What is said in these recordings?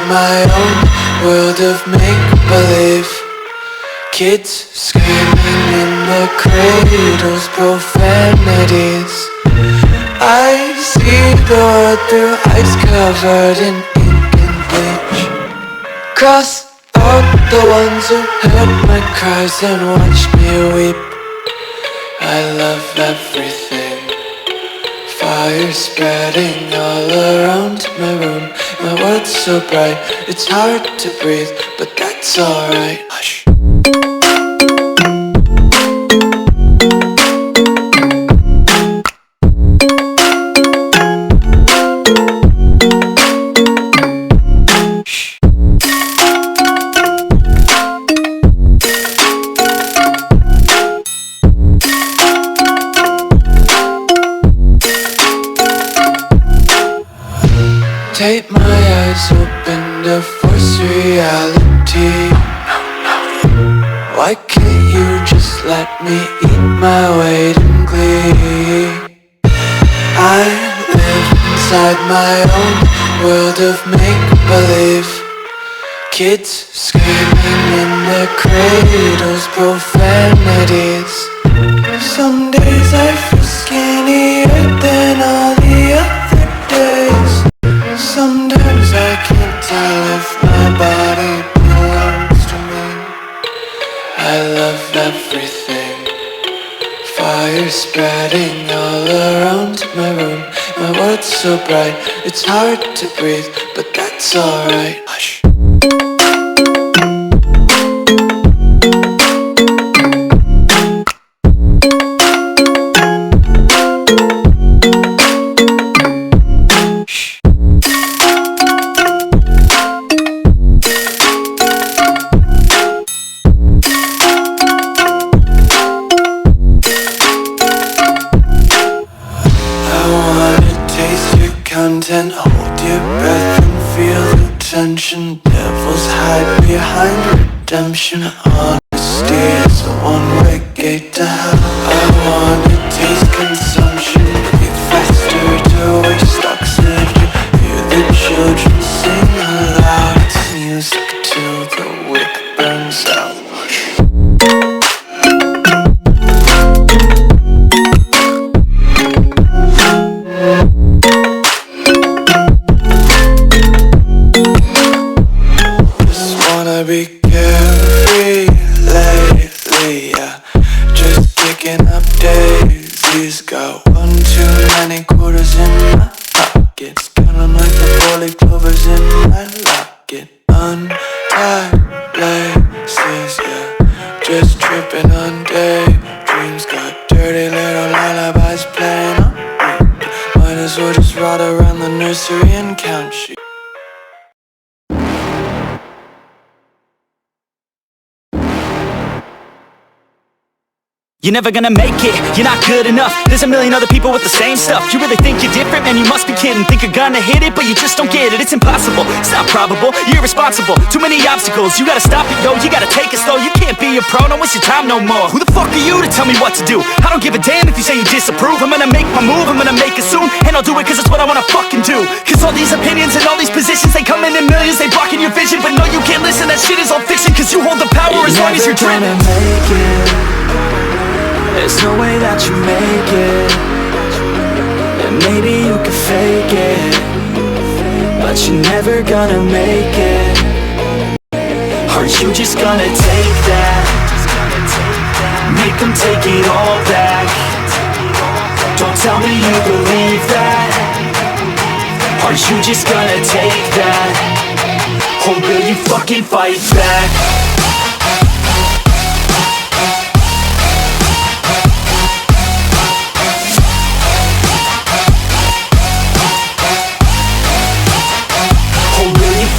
my own world of make-believe. Kids screaming in the cradles, profanities. I see the world through eyes covered in ink and bleach. Cross out the ones who heard my cries and watched me weep. I love everything. Fire spreading all around my room. My world's so bright, it's hard to breathe, but that's alright. Hush. Tape my eyes open to force reality. Why can't you just let me eat my weight in glee? I live inside my own world of make-believe. Kids screaming in their cradles, profanities. Some days I feel skinnier than all the other days. Sometimes I can't tell if my body belongs to me. I love everything. Fire spreading all around my room. My world's so bright, it's hard to breathe, but that's alright. Hush. Content, hold your breath and feel the tension. Devils hide behind redemption. Honesty is a one-way gate to hell. I wanna taste consumption. Breathe faster to waste oxygen. Hear the children sing aloud. It's music till the wick burns out. Be carefree lately, yeah. Just picking up daisies. Got one too many quarters in my pockets. Counting like the 4-leaf clovers in my locket. Untied laces, yeah. Just tripping on daydreams. Got dirty little lullabies playing on repeat. Might as well just ride around the nursery and count sheep. You're never gonna make it, you're not good enough. There's a million other people with the same stuff. You really think you're different? Man, you must be kidding. Think you're gonna hit it, but you just don't get it. It's impossible, it's not probable, you're irresponsible. Too many obstacles, you gotta stop it, yo. You gotta take it slow, you can't be a pro. Don't waste your time no more. Who the fuck are you to tell me what to do? I don't give a damn if you say you disapprove. I'm gonna make my move, I'm gonna make it soon. And I'll do it cause it's what I wanna fucking do. Cause all these opinions and all these positions, they come in millions, they blocking your vision. But no, you can't listen, that shit is all fiction. Cause you hold the power as long as you're dreaming. There's no way that you make it. And maybe you can fake it, but you're never gonna make it. Aren't you just gonna take that? Make them take it all back. Don't tell me you believe that. Aren't you just gonna take that? Or will you fucking fight back?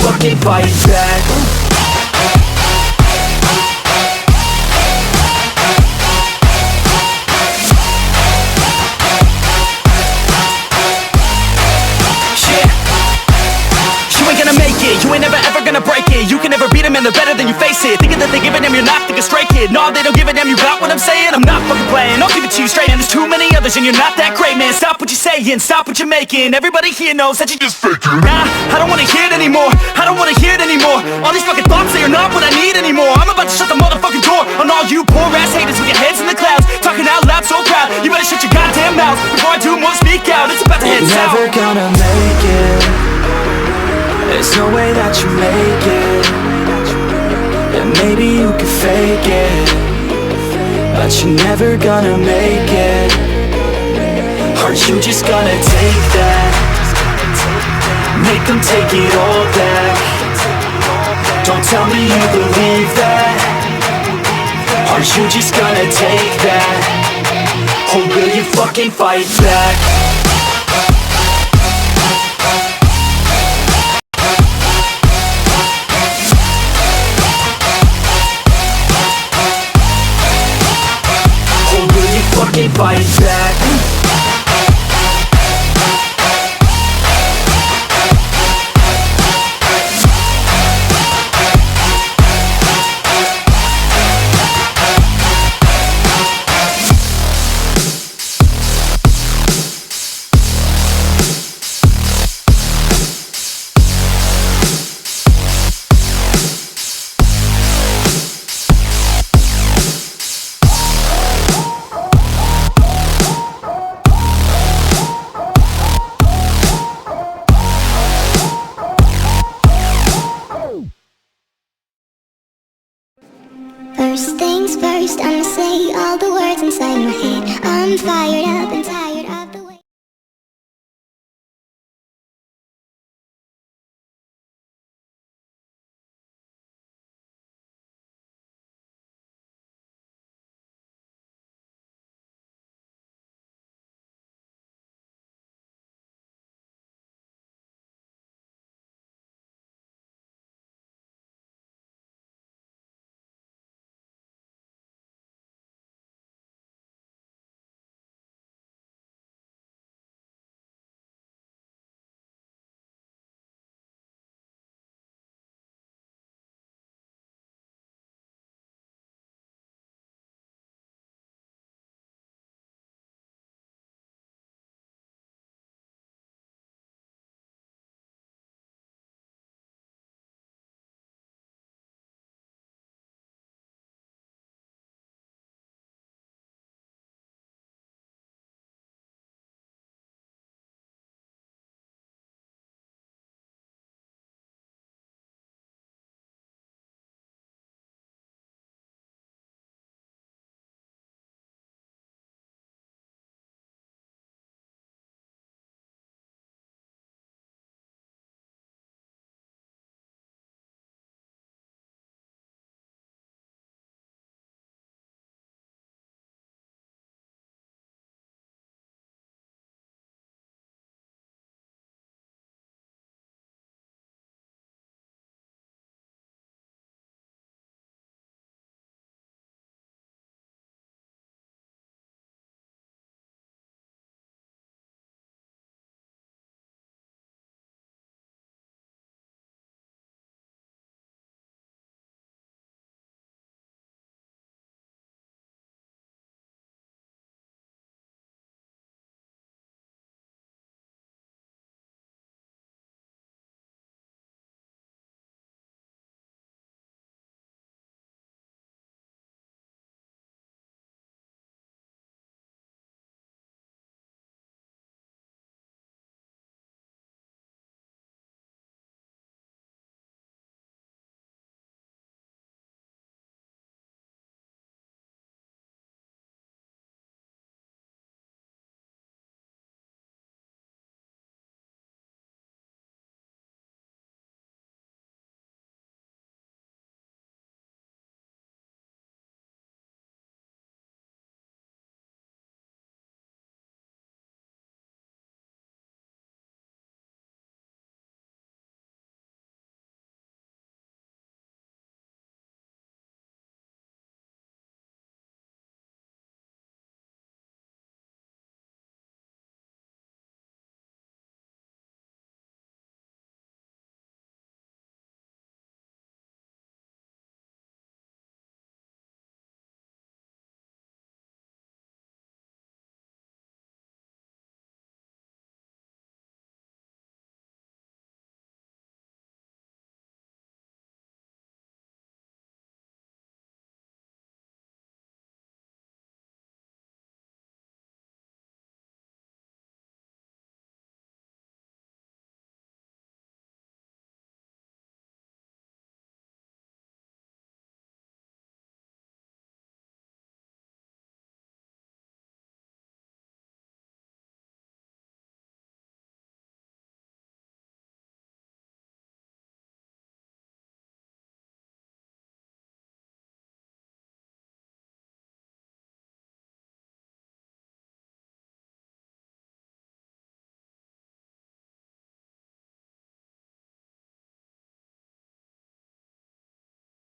Fucking fight back. You ain't gonna make it, you ain't never ever gonna break it. You can never beat them and they're better than you face it. Thinking that they give a damn, you're not thinking straight, kid. No, they don't give a damn, you got what I'm saying? I'm not fucking playing, I'll give it to you straight. And there's too many others and you're not that great, man. Stop what you're saying, stop what you're making. Everybody here knows that you just faking. Nah, I don't wanna hear it anymore. I don't wanna hear more. All these fucking thoughts, they are not what I need anymore. I'm about to shut the motherfucking door on all you poor ass haters with your heads in the clouds, talking out loud so proud. You better shut your goddamn mouth before I do more speak out. It's about to head south. Never gonna make it. There's no way that you make it. And maybe you can fake it, but you're never gonna make it. Aren't you just gonna take that? Make them take it all back. Don't tell me you believe that. Aren't you just gonna take that? Or will you fucking fight back? Or will you fucking fight back? First things first, I'ma say all the words inside my head. I'm fired up and